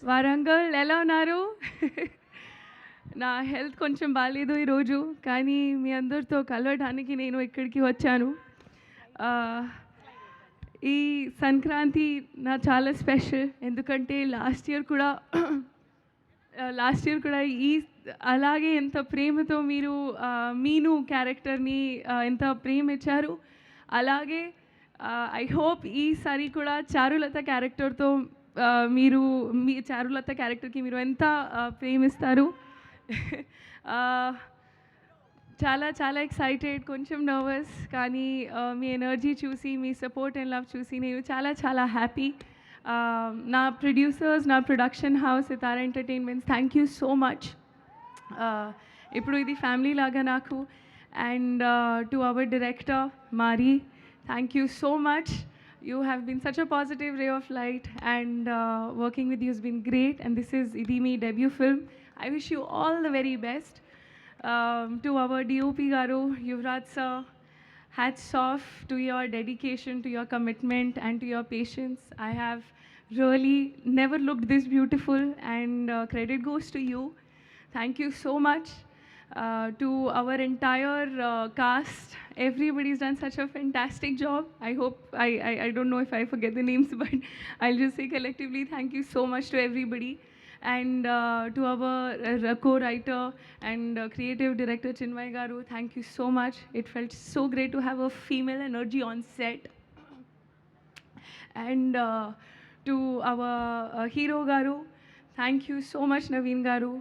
వారంగల్ ఎలా ఉన్నారు? నా హెల్త్ కొంచెం బాలేదు ఈరోజు. కానీ మీ అందరితో కలవడానికి నేను ఇక్కడికి వచ్చాను. ఆహ్, ఈ సంక్రాంతి నాకు చాలా స్పెషల్. ఎందుకంటే లాస్ట్ ఇయర్ కూడా ఈ అలాగే ఎంత ప్రేమతో మీరు మీను క్యారెక్టర్‌ని ఎంత ప్రేమ ఇచ్చారు. అలాగే ఐ హోప్ ఈసారి కూడా చారులత క్యారెక్టర్‌తో మీరు మీ చారులత క్యారెక్టర్‌కి మీరు ఎంత ప్రేమిస్తారు. ఆహ్, చాలా చాలా ఎక్సైటెడ్, కొంచెం నర్వస్, కానీ మీ ఎనర్జీ చూసి, మీ సపోర్ట్ అండ్ లవ్ చూసి నేను చాలా చాలా హ్యాపీ. నా ప్రొడ్యూసర్స్, నా production house Sithara entertainments, thank you so much. ఇప్పుడు ఇది ఫ్యామిలీ లాగా నాకు. And to our director Mari, thank you so much. You have been such a positive ray of light, and working with you has been great. And this is Idimi debut film. I wish you all the very best. To our DOP Garu, Yuvraj sir, hats off to your dedication, to your commitment, and to your patience. I have really never looked this beautiful, and credit goes to you. Thank you so much. To our entire cast, everybody's done such a fantastic job. I hope I don't know if I forget the names, but I'll just say collectively thank you so much to everybody. And to our co-writer and creative director Chinmay Garu, thank you so much. It felt so great to have a female energy on set. And to our hero Garu, thank you so much Naveen garu.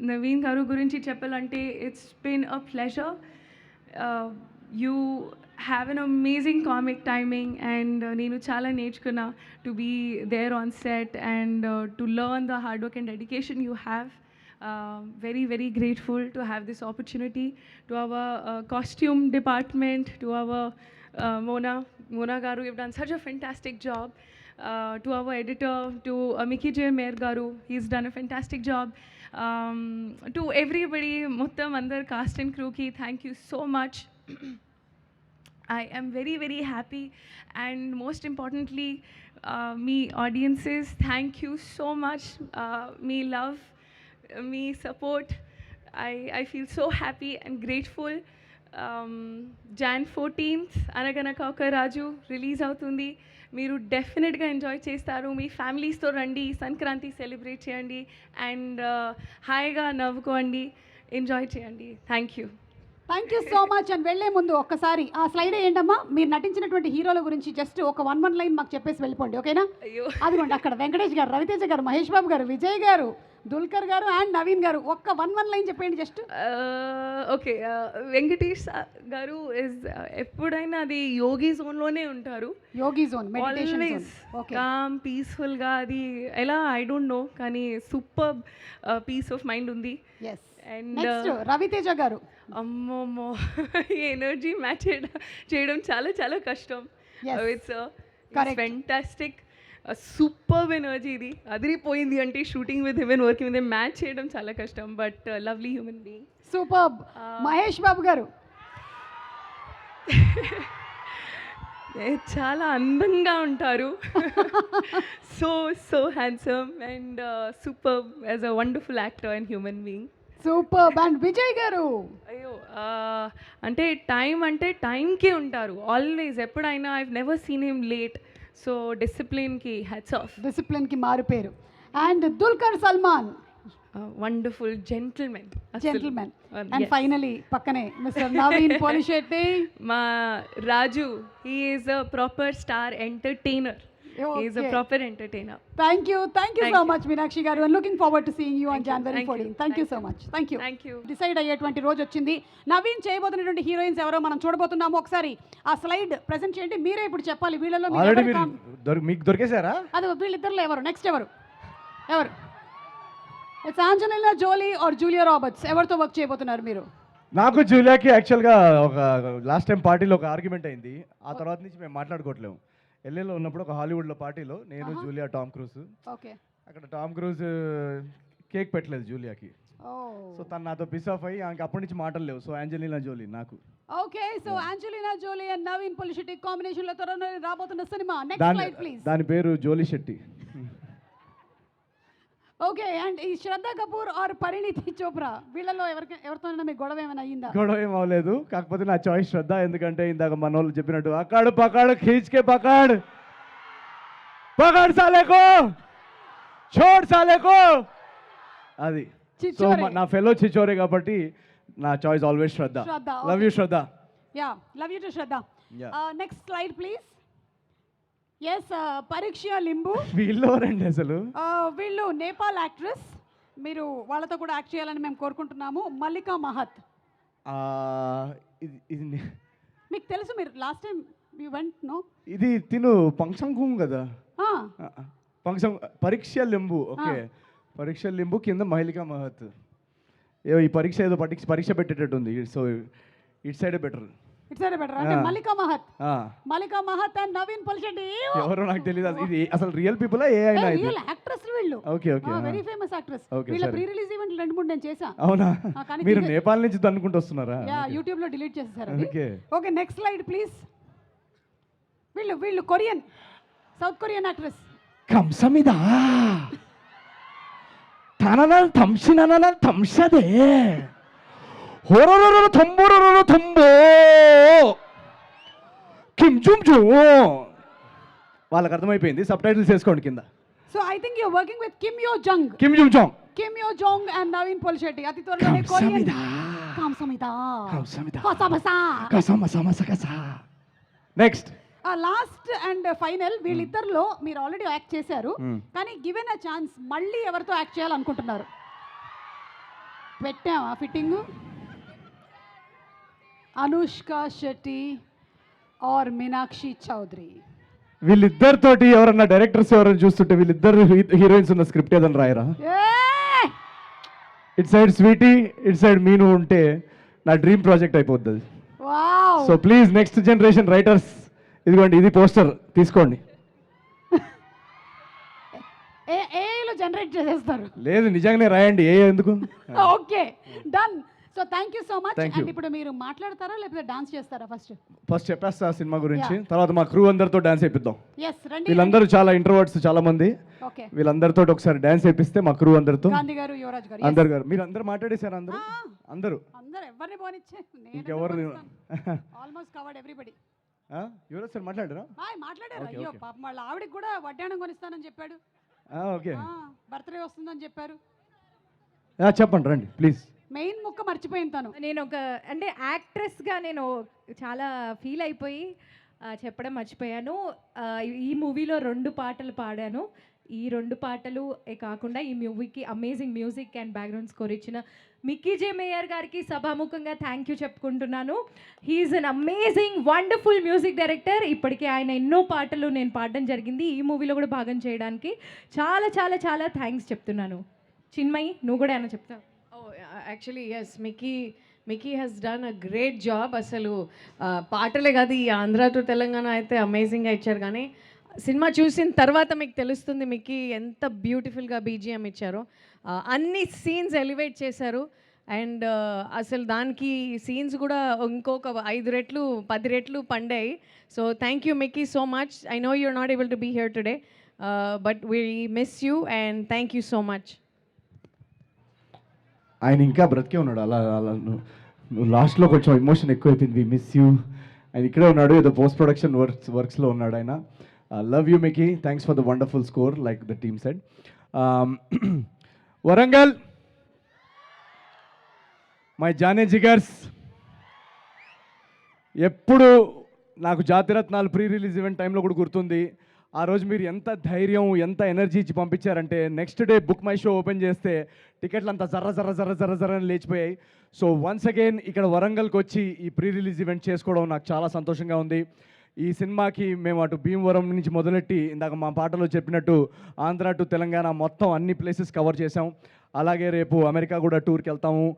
Naveen garu గురించి చెప్పాలంటే it's been a pleasure. You have an amazing comic timing, and నేను చాలా నేర్చుకున్నా to be there on set and to learn the hard work and dedication you have. Very very grateful to have this opportunity. To our costume department, to our Mona Garu, you've done such a fantastic job. To our editor, to Mickey J. Mayer Garu, he's done a fantastic job. To everybody, Muttam Andar cast and crew ki, thank you so much. I am very very happy, and most importantly, me audiences, thank you so much. Me love, me support. I feel so happy and grateful. Jan 14th అనగనక ఒక రాజు release అవుతుంది. మీరు డెఫినెట్గా enjoy చేస్తారు. మీ ఫ్యామిలీస్తో రండి, Sankranti celebrate చేయండి, and హాయిగా నవ్వుకోండి, enjoy చేయండి. Thank you so much. And వెళ్లే ముందు ఒక్కసారి ఆ స్లైడ్ ఏంటమ్మా, మీరు నటించినటువంటి హీరోల గురించి జస్ట్ ఒక వన్ లైన్ మాకు చెప్పేసి వెళ్ళిపోండి, ఓకేనా? అయ్యో, అదిగోండి అక్కడ వెంకటేష్ గారు, రవితేజ గారు, మహేష్ బాబు గారు, విజయ్ గారు, దుల్కర్ గారు అండ్ నవీన్ గారు. ఒక్క వన్ లైన్ చెప్పండి జస్ట్. ఓకే, వెంకటేష్ గారు ఇస్ ఎప్పుడైనా అది యోగి జోన్లోనే ఉంటారు. Yogi zone, meditation zone. Always calm, పీస్ఫుల్గా. అది ఎలా ఐ డోంట్ నో, కానీ సూపర్ పీస్ ఆఫ్ మైండ్ ఉంది. ఎస్. అండ్ నెక్స్ట్ రవితేజ గారు. అమ్మమ్మో, ఈ ఎనర్జీ మ్యాచ్ చేయడం చాలా చాలా కష్టం. Yes. It's Correct. Fantastic, super energy. ఇది అదిరిపోయింది. అంటే shooting with him and working with him match చేయడం చాలా కష్టం, but lovely human being. Super. Mahesh Babu garu. చాలా అందంగా ఉంటారు. So so handsome and super as a wonderful actor and human being. Super. And Vijay garu. అయ్యో, అంటే టైంకే ఉంటారు ఆల్వేస్. ఎప్పుడైనా I've never seen him late. So డిసిప్లిన్కి హ్యాట్స్ ఆఫ్. డిసిప్లిన్కి మారు పేరు. And Dulquer Salman. Wonderful gentlemen. And finally పక్కనే మిస్టర్ నవీన్ పోలిశెట్టి. మా రాజు, he is a proper star entertainer. He is a proper entertainer. Thank you so much, Meenakshi garu, and looking forward to seeing you on January 14th. Thank you so much. Thank you. Decide అయ్యేటువంటి రోజు వచ్చింది. Naveen చేయబోతున్నటువంటి heroines ఎవరో మనం చూడబోతున్నాము. ఒకసారి ఆ slide present చేయండి. మీరే ఇప్పుడు చెప్పాలి వీళ్ళలో మీకు దొరికేశారా? అదే వీళ్ళిద్దరిలో ఎవరు నెక్స్ట్? ఎవరు it's Angelina Jolie or Julia Roberts. ఎవరితో వర్క్ చేయబోతున్నారు మీరు? నాకు జూలియాకి యాక్చువల్గా ఒక లాస్ట్ టైం పార్టీలో ఒక ఆర్గ్యుమెంట్ అయింది. ఆ తర్వాత నుంచి మేము మాట్లాడుకోవట్లేము. ఎల్ఏలో ఉన్నప్పుడు ఒక హాలీవుడ్లో పార్టీలో నేను, జూలియా, టామ్ క్రూజ్. ఓకే. అక్కడ టామ్ క్రూజ్ కేక్ పెట్టలేదు జూలియాకి. సో తను నాతో పిస్ ఆఫ్ అయ్యి ఆమెకి అప్పటి నుంచి మాటలు లేవు. సో ఆంజెలినా జోలీ నాకు. Okay. So Angelina Jolie and Naveen Polishetty combination లో త్వరలో రాబోతున్న సినిమా. Next slide please. దాని పేరు జోలీ శెట్టి. ఓకే, అండ్ ఈ శ్రద్ధ కపూర్ ఆర్ పరిణీతి చోప్రా వీళ్ళలో ఎవరితోనైనా మీకు గొడవ ఏమైనా అయ్యిందా? గొడవ ఏం అవ్వలేదు, కాకపోతే నా చాయిస్ శ్రద్ధ. ఎందుకంటే ఇందాక మన వాళ్ళు చెప్పినట్టు అకాడు పకాడు ఖీచ్కే పకాడ్ పకాడ్ సాలేకో చోడ్ సాలేకో అది. సో చిచ్చోరే. నా ఫెలో చిచోరే కాబట్టి నా choice always Shraddha. Shraddha, love you Shraddha. Yeah, love you too Shraddha. Yeah. Next slide please. Yes, పరీక్ష లింబు. వీళ్ళు ఎవరండి అసలు? వీళ్ళు నేపాల్ యాక్ట్రెస్. మీరు వాళ్ళతో కూడా యాక్ట్ చేయాలని మేము కోరుకుంటున్నాము. మల్లికా మహత్. ఆ, ఇది మీకు తెలుసు, మీరు last time you went no? ఇది తిను పంక్సంగ్ కదా, పంక్సం పరీక్ష లింబు. ఓకే, పరీక్ష లింబు కింద మహిళికా మహత్. ఏదో ఈ పరీక్ష ఏదో పరీక్ష పెట్టేటట్టుంది. సో ఇట్ సైడే బెటర్. ఇట్స్ బెటర్ అంటే మల్లికా మహత్. మల్లికా మహత్ అండ్ నవీన్ పొలిశెట్టి. ఎవరో నాకు తెలియదు. ఇది అసలు రియల్ పీపుల్ ఏ అయినా ఇది? రియల్ యాక్ట్రెస్ వీళ్ళు. Okay okay, very famous actress. Okay, వీళ్ళ సరే. ప్రీ రిలీజ్ ఈవెంట్ 2-3 నేను చేశా. అవునా? కానీ మీరు నేపాల్ నుంచి తన్నుకుంటూ వస్తున్నారా? యా, యూట్యూబ్ లో డిలీట్ చేసేసారు. Okay okay, next slide please. వీళ్ళు కొరియన్, సౌత్ కొరియన్ యాక్ట్రెస్. కంసమిదా తననల్ తంసిననల్ తంసదే హోరరర తంబోరర తంబో కింజుంజు. వాళ్ళకి అర్థమైపోయింది, సబ్ టైటిల్స్ వేసుకోండి కింద. So I think you working with Kim Yo Jung. Kim జుంజోంగ్. Kim Yo Jong and Naveen Polishetty. అతి త్వరలోనే కొరియన్. కంసమిదా. నెక్స్ట్ లాస్ట్ అండ్ ఫైనల్ వీళ్ళిద్దరిలో మీరు ఆల్రెడీ యాక్ట్ చేశారు, కానీ గివెన్ అ ఛాన్స్ మళ్ళీ ఎవరితో యాక్ట్ చేయాలనుకుంటున్నారు? పెట్టామా ఫిట్టింగ్? అనుష్క శెట్టి ఆర్ మీనాక్షి చౌదరి. వీళ్ళిద్దరితోటి ఎవరన్నా డైరెక్టర్స్ ఎవరైనా చూస్తుంటే వీళ్ళిద్దరు హీరోయిన్స్ ఉన్న స్క్రిప్ట్ ఏదైనా రాయరా? It side Sweety, it side Meenu ఉంటే నా డ్రీమ్ ప్రాజెక్ట్ అయిపోతుంది. Wow. So please next generation writers, ఇదిగోండి ఇది పోస్టర్ తీసుకోండి. ఏఐలో జనరేట్ చేసేస్తారు. లేదు నిజంగానే రాయండి, ఏ ఎందుకు. Okay, done. So thank you so much. Thank you. And ఇప్పుడు మీరు మాట్లాడతారా లేకపోతే డాన్స్ చేస్తారా? ఫస్ట్ చెప్పేస్తా సినిమా గురించి, Yeah. తర్వాత మా క్రూ అందరితో డాన్స్ వేయిద్దాం. ఎస్, రండి. వీళ్ళందరూ చాలా ఇంట్రోవర్ట్స్ చాలా మంది. ఓకే, వీళ్ళందరితో ఒకసారి డాన్స్ వేయిస్తే మా క్రూ అందరితో. గాంధీ గారు, యువరాజ్ గారు. అందరు గారు మీరు అందరు మాట్లాడేశారు. అందరూ అందరూ అందరూ ఎవరిని పోనిచ్చే, ఇంకెవరు almost covered everybody. Yuvraj sir మాట్లాడరా? మాట్లాడారు. Okay, అయ్యో okay. పాపం వాళ్ళ ఆవిడకి కూడా వడ్డాణం కొనిస్తానని చెప్పాడు. ఓకే, బర్త్డే వస్తుందని చెప్పారు. చెప్పండి రండి ప్లీజ్. మెయిన్ ముక్క మర్చిపోయింది తను. నేను అంటే యాక్ట్రెస్గా నేను చాలా ఫీల్ అయిపోయి చెప్పడం మర్చిపోయాను. ఈ మూవీలో 2 పాటలు పాడాను. ఈ 2 పాటలు కాకుండా ఈ మూవీకి amazing music and background score ఇచ్చిన మిక్కీ జే మేయర్ గారికి సభాముఖంగా థ్యాంక్ యూ చెప్పుకుంటున్నాను. He's an amazing wonderful music director. ఇప్పటికే ఆయన ఎన్నో పాటలు నేను పాడడం జరిగింది. ఈ మూవీలో కూడా భాగం చేయడానికి చాలా చాలా చాలా థ్యాంక్స్ చెప్తున్నాను. చిన్మయి, నువ్వు కూడా ఏమైనా చెప్తావు? Actually yes, Mickey has done a great job. అసలు పాటలే కాదు, ఈ ఆంధ్ర టు తెలంగాణ అయితే అమేజింగ్గా ఇచ్చారు. కానీ సినిమా చూసిన తర్వాత మీకు తెలుస్తుంది మిక్కీ ఎంత బ్యూటిఫుల్గా బీజిఎం ఇచ్చారో. అన్ని సీన్స్ ఎలివేట్ చేశారు. అండ్ అసలు దానికి సీన్స్ కూడా ఇంకొక 5 రెట్లు 10 రెట్లు పండాయి. So thank you Mickey so much. I know you're not able to be here today, but we miss you and thank you so much. ఆయన ఇంకా బ్రతికే ఉన్నాడు. అలా అలా నువ్వు లాస్ట్లో కొంచెం ఎమోషన్ ఎక్కువైపోయింది. We miss you. ఆయన ఇక్కడే ఉన్నాడు, ఏదో పోస్ట్ ప్రొడక్షన్ వర్క్స్లో ఉన్నాడు ఆయన. Love you Mickey, thanks for the wonderful score like the team said. Warangal, మై జానే జిగర్స్, ఎప్పుడు నాకు జాతిరత్నాలు ప్రీ రిలీజ్ ఈవెంట్ టైంలో కూడా గుర్తుంది. ఆ రోజు మీరు ఎంత ధైర్యం ఎంత ఎనర్జీ ఇచ్చి పంపించారంటే next day book my show open చేస్తే టికెట్లు అంతా జర్ర జర్ర జర్ర జర్ర జర్ర అని లేచిపోయాయి. సో వన్స్ అగైన్ ఇక్కడ వరంగల్కి వచ్చి ఈ ప్రీ రిలీజ్ ఈవెంట్ చేసుకోవడం నాకు చాలా సంతోషంగా ఉంది. ఈ సినిమాకి మేము అటు భీమవరం నుంచి మొదలెట్టి ఇందాక మా పాటలో చెప్పినట్టు ఆంధ్ర టు తెలంగాణ మొత్తం అన్ని ప్లేసెస్ కవర్ చేసాం. అలాగే రేపు అమెరికా కూడా టూర్కి వెళ్తాము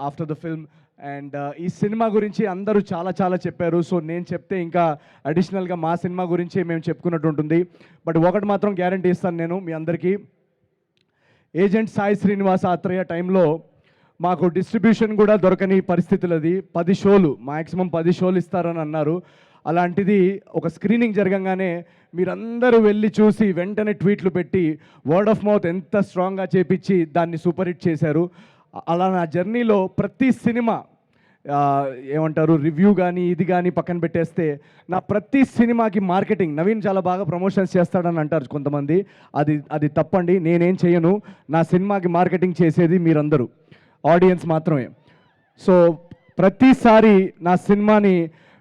ఆఫ్టర్ ద ఫిల్మ్. అండ్ ఈ సినిమా గురించి అందరూ చాలా చాలా చెప్పారు. సో నేను చెప్తే ఇంకా అడిషనల్గా మా సినిమా గురించి మేము చెప్పుకున్నట్టు ఉంటుంది. బట్ ఒకటి మాత్రం గ్యారంటీ ఇస్తాను నేను మీ అందరికీ, ఏజెంట్ సాయి శ్రీనివాస ఆత్రేయ టైంలో మాకు డిస్ట్రిబ్యూషన్ కూడా దొరకని పరిస్థితులు. అది 10 షోలు మ్యాక్సిమం 10 షోలు ఇస్తారని అన్నారు. అలాంటిది ఒక స్క్రీనింగ్ జరగంగానే మీరందరూ వెళ్ళి చూసి వెంటనే ట్వీట్లు పెట్టి వర్డ్ ఆఫ్ మౌత్ ఎంత స్ట్రాంగ్గా చేపించి దాన్ని సూపర్ హిట్ చేశారు. అలా నా జర్నీలో ప్రతి సినిమా ఏమంటారు రివ్యూ కానీ ఇది కానీ పక్కన పెట్టేస్తే నా ప్రతి సినిమాకి మార్కెటింగ్ నవీన్ చాలా బాగా ప్రమోషన్స్ చేస్తాడని అంటారు కొంతమంది. అది తప్పండి. నేనేం చేయను. నా సినిమాకి మార్కెటింగ్ చేసేది మీరందరూ, ఆడియన్స్ మాత్రమే. సో ప్రతిసారి నా సినిమాని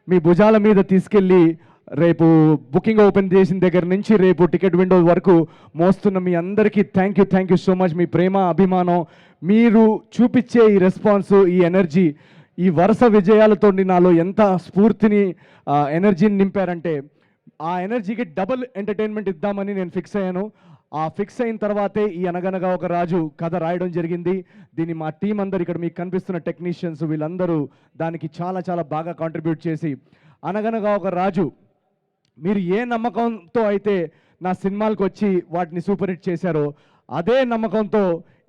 మీ భుజాల మీద తీసుకెళ్ళి రేపు బుకింగ్ ఓపెన్ చేసిన దగ్గర నుంచి రేపు టికెట్ విండో వరకు మోస్తున్న మీ అందరికీ థ్యాంక్ యూ సో మచ్. మీ ప్రేమ, అభిమానం, మీరు చూపించే ఈ రెస్పాన్స్, ఈ ఎనర్జీ, ఈ వరుస విజయాలతో నాలో ఎంత స్ఫూర్తిని, ఎనర్జీని నింపారంటే ఆ ఎనర్జీకి డబుల్ ఎంటర్టైన్మెంట్ ఇద్దామని నేను ఫిక్స్ అయ్యాను. ఆ ఫిక్స్ అయిన తర్వాతే ఈ అనగనగా ఒక రాజు కథ రాయడం జరిగింది. దీన్ని మా టీం అందరు, ఇక్కడ మీకు కనిపిస్తున్న టెక్నీషియన్స్, వీళ్ళందరూ దానికి చాలా చాలా బాగా కాంట్రిబ్యూట్ చేసి అనగనగా ఒక రాజు మీరు ఏ నమ్మకంతో అయితే నా సినిమాలకు వచ్చి వాటిని సూపర్ హిట్ చేశారో అదే నమ్మకంతో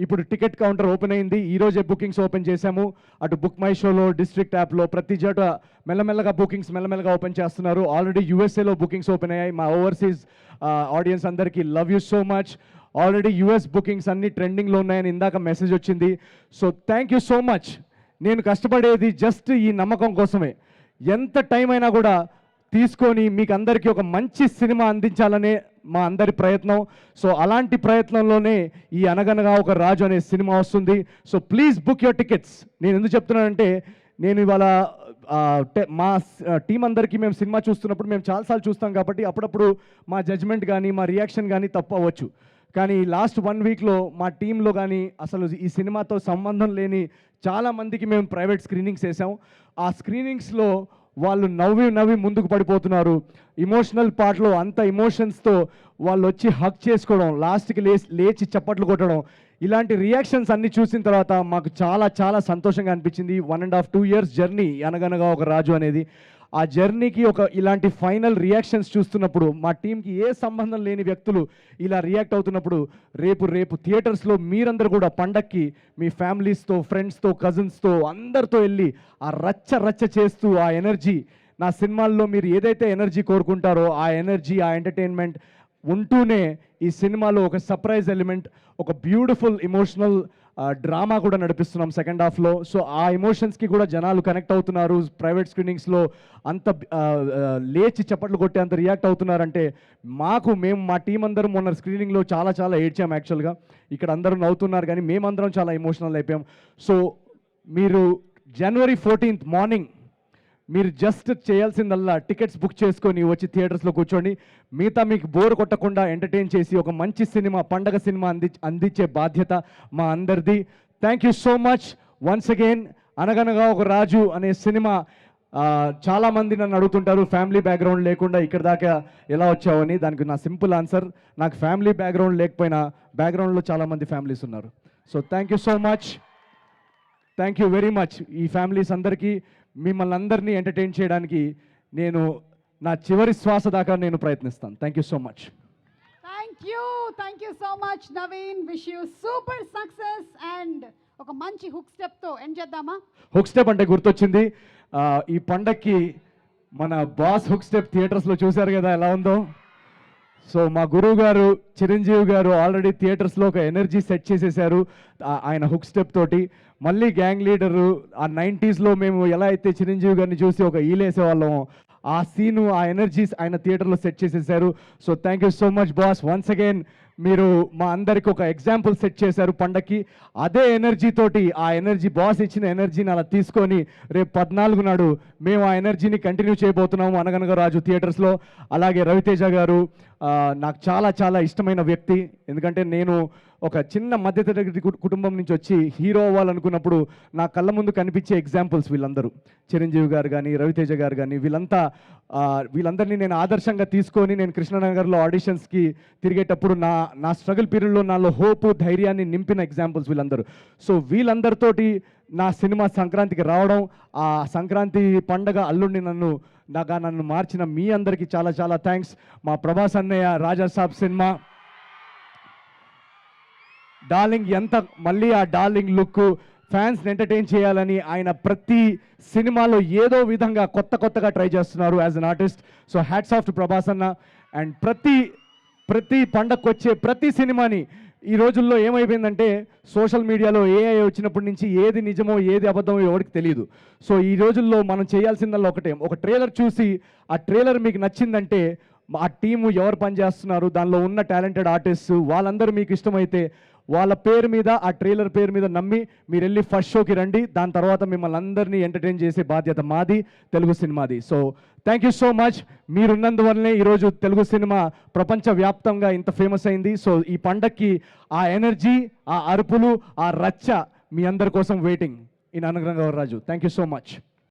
ఇప్పుడు టికెట్ కౌంటర్ ఓపెన్ అయింది. ఈరోజే బుకింగ్స్ ఓపెన్ చేశాము. అటు బుక్ మై షోలో, డిస్ట్రిక్ట్ యాప్లో ప్రతి చోట మెల్లమెల్లగా బుకింగ్స్ మెల్లమెల్లగా ఓపెన్ చేస్తున్నారు. ఆల్రెడీ యూఎస్ఏలో బుకింగ్స్ ఓపెన్ అయ్యాయి. మా ఓవర్సీస్ ఆడియన్స్ అందరికీ love you so much. Already US bookings అన్ని ట్రెండింగ్లో ఉన్నాయని ఇందాక మెసేజ్ వచ్చింది. So thank you so much. నేను కష్టపడేది జస్ట్ ఈ నమ్మకం కోసమే. ఎంత టైం అయినా కూడా తీసుకొని మీకు అందరికీ ఒక మంచి సినిమా అందించాలనే మా అందరి ప్రయత్నం. సో అలాంటి ప్రయత్నంలోనే ఈ అనగనగా ఒక రాజు అనే సినిమా వస్తుంది. So please book your tickets. నేను ఎందుకు చెప్తున్నానంటే నేను ఇవాళ మా టీం అందరికీ మేము సినిమా చూస్తున్నప్పుడు మేము చాలాసార్లు చూస్తాం కాబట్టి అప్పుడప్పుడు మా జడ్జ్మెంట్ కానీ మా రియాక్షన్ కానీ తప్పు అవ్వచ్చు. కానీ లాస్ట్ 1 వీక్లో మా టీంలో కానీ అసలు ఈ సినిమాతో సంబంధం లేని చాలామందికి మేము ప్రైవేట్ స్క్రీనింగ్స్ వేసాం. ఆ స్క్రీనింగ్స్లో వాళ్ళు నవ్వి ముందుకు పడిపోతున్నారు. ఇమోషనల్ పార్ట్లో అంత ఇమోషన్స్తో వాళ్ళు వచ్చి హక్ చేసుకోవడం, లాస్ట్కి లేచి చప్పట్లు కొట్టడం, ఇలాంటి రియాక్షన్స్ అన్నీ చూసిన తర్వాత మాకు చాలా చాలా సంతోషంగా అనిపించింది. 1.5-2 years జర్నీ అనగనగా ఒక రాజు అనేది. ఆ జర్నీకి ఇలాంటి ఫైనల్ రియాక్షన్స్ చూస్తున్నప్పుడు మా టీంకి ఏ సంబంధం లేని వ్యక్తులు ఇలా రియాక్ట్ అవుతున్నప్పుడు రేపు థియేటర్స్లో మీరందరూ కూడా పండక్కి మీ ఫ్యామిలీస్తో, ఫ్రెండ్స్తో, కజిన్స్తో అందరితో వెళ్ళి ఆ రచ్చ చేస్తూ ఆ ఎనర్జీ, నా సినిమాల్లో మీరు ఏదైతే ఎనర్జీ కోరుకుంటారో ఆ ఎనర్జీ, ఆ ఎంటర్టైన్మెంట్ ఉంటూనే ఈ సినిమాలో ఒక సర్ప్రైజ్ ఎలిమెంట్, ఒక బ్యూటిఫుల్ ఇమోషనల్ డ్రామా కూడా నడిపిస్తున్నాం సెకండ్ హాఫ్లో. సో ఆ ఎమోషన్స్కి కూడా జనాలు కనెక్ట్ అవుతున్నారు. ప్రైవేట్ స్క్రీనింగ్స్లో అంత లేచి చప్పట్లు కొట్టే అంత రియాక్ట్ అవుతున్నారంటే మేము మా టీం అందరం మొన్న స్క్రీనింగ్లో చాలా చాలా ఏడ్చాం. యాక్చువల్గా ఇక్కడ అందరూ నవ్వుతున్నారు కానీ మేమందరం చాలా ఎమోషనల్ అయిపోయాం. సో మీరు January 14th మార్నింగ్ మీరు జస్ట్ చేయాల్సిందల్లా టికెట్స్ బుక్ చేసుకొని వచ్చి థియేటర్స్లో కూర్చోండి. మిగతా మీకు బోర్ కొట్టకుండా ఎంటర్టైన్ చేసి ఒక మంచి సినిమా, పండగ సినిమా అందించే బాధ్యత మా అందరిది. Thank you so much once again. అనగనగా ఒక రాజు అనే సినిమా చాలామంది నన్ను అడుగుతుంటారు ఫ్యామిలీ బ్యాక్గ్రౌండ్ లేకుండా ఇక్కడ దాకా ఎలా వచ్చావని. దానికి నా సింపుల్ ఆన్సర్, నాకు ఫ్యామిలీ బ్యాక్గ్రౌండ్ లేకపోయినా బ్యాక్గ్రౌండ్లో చాలామంది ఫ్యామిలీస్ ఉన్నారు. So thank you so much, thank you very much. ఈ ఫ్యామిలీస్ అందరికీ, మిమ్మల్ని అందరినీ ఎంటర్టైన్ చేయడానికి నేను నా చివరి శ్వాస దాకా నేను ప్రయత్నిస్తాను. Thank you so much. Thank you so much Naveen. Wish you super success. And ఒక మంచి హుక్ స్టెప్తో ఎండ్ చేద్దామా? హుక్ స్టెప్ అంటే గుర్తొచ్చింది, ఈ పండక్కి మన బాస్ హుక్ స్టెప్ థియేటర్స్లో చూశారు కదా ఎలా ఉందో. సో మా గురువు గారు చిరంజీవి గారు ఆల్రెడీ థియేటర్స్లో ఒక ఎనర్జీ సెట్ చేసేసారు ఆయన హుక్ స్టెప్ తోటి. మళ్ళీ గ్యాంగ్ లీడరు ఆ 90sలో మేము ఎలా అయితే చిరంజీవి గారిని చూసి ఒక ఈలేసేవాళ్ళం, ఆ సీను, ఆ ఎనర్జీస్ ఆయన థియేటర్లో సెట్ చేసేసారు. So thank you so much boss. Once again మీరు మా అందరికి ఒక ఎగ్జాంపుల్ సెట్ చేశారు పండక్కి. అదే ఎనర్జీ తోటి, ఆ ఎనర్జీ బాస్ ఇచ్చిన ఎనర్జీని అలా తీసుకొని రేపు 14 నాడు మేము ఆ ఎనర్జీని కంటిన్యూ చేయబోతున్నాము అనగనగా రాజు థియేటర్స్లో. అలాగే రవితేజ గారు నాకు చాలా చాలా ఇష్టమైన వ్యక్తి. ఎందుకంటే నేను ఒక చిన్న మధ్యతరగతి కుటుంబం నుంచి వచ్చి హీరో అవ్వాలనుకున్నప్పుడు నా కళ్ళ ముందు కనిపించే ఎగ్జాంపుల్స్ వీళ్ళందరూ. చిరంజీవి గారు కానీ, రవితేజ గారు కానీ, వీళ్ళందరినీ నేను ఆదర్శంగా తీసుకొని నేను కృష్ణనగర్లో ఆడిషన్స్కి తిరిగేటప్పుడు నా స్ట్రగుల్ పీరియడ్లో నాలో హోపు, ధైర్యాన్ని నింపిన ఎగ్జాంపుల్స్ వీళ్ళందరూ. సో వీళ్ళందరితోటి నా సినిమా సంక్రాంతికి రావడం, ఆ సంక్రాంతి పండగ అల్లుడిని నన్ను మార్చిన మీ అందరికీ చాలా చాలా థ్యాంక్స్. మా ప్రభాస్ అన్నయ్య రాజా సాబ్ సినిమా డార్లింగ్, మళ్ళీ ఆ డార్లింగ్ లుక్, ఫ్యాన్స్ని ఎంటర్టైన్ చేయాలని ఆయన ప్రతి సినిమాలో ఏదో విధంగా కొత్తగా ట్రై చేస్తున్నారు as an artist. So hats off to Prabhas అన్న. అండ్ ప్రతి పండగకు వచ్చే ప్రతి సినిమాని ఈ రోజుల్లో ఏమైపోయిందంటే సోషల్ మీడియాలో ఏఐ వచ్చినప్పటి నుంచి ఏది నిజమో ఏది అబద్ధమో ఎవరికి తెలియదు. సో ఈ రోజుల్లో మనం చేయాల్సిందల్లా ఒకటే, ఒక ట్రైలర్ చూసి ఆ ట్రైలర్ మీకు నచ్చిందంటే ఆ టీము ఎవరు పనిచేస్తున్నారు, దానిలో ఉన్న టాలెంటెడ్ ఆర్టిస్ట్ వాళ్ళందరూ మీకు ఇష్టమైతే వాళ్ళ పేరు మీద ఆ ట్రైలర్ పేరు మీద నమ్మి మీరు వెళ్ళి ఫస్ట్ షోకి రండి. దాని తర్వాత మిమ్మల్ని అందరినీ ఎంటర్టైన్ చేసే బాధ్యత మాది, తెలుగు సినిమాది. So thank you so much. మీరున్నందువల్లనే ఈరోజు తెలుగు సినిమా ప్రపంచవ్యాప్తంగా ఇంత ఫేమస్ అయింది. సో ఈ పండక్కి ఆ ఎనర్జీ, ఆ అరుపులు, ఆ రచ్చ మీ అందరి కోసం వెయిటింగ్ ఇన్ అనుగ్రహం Raju. Thank you so much.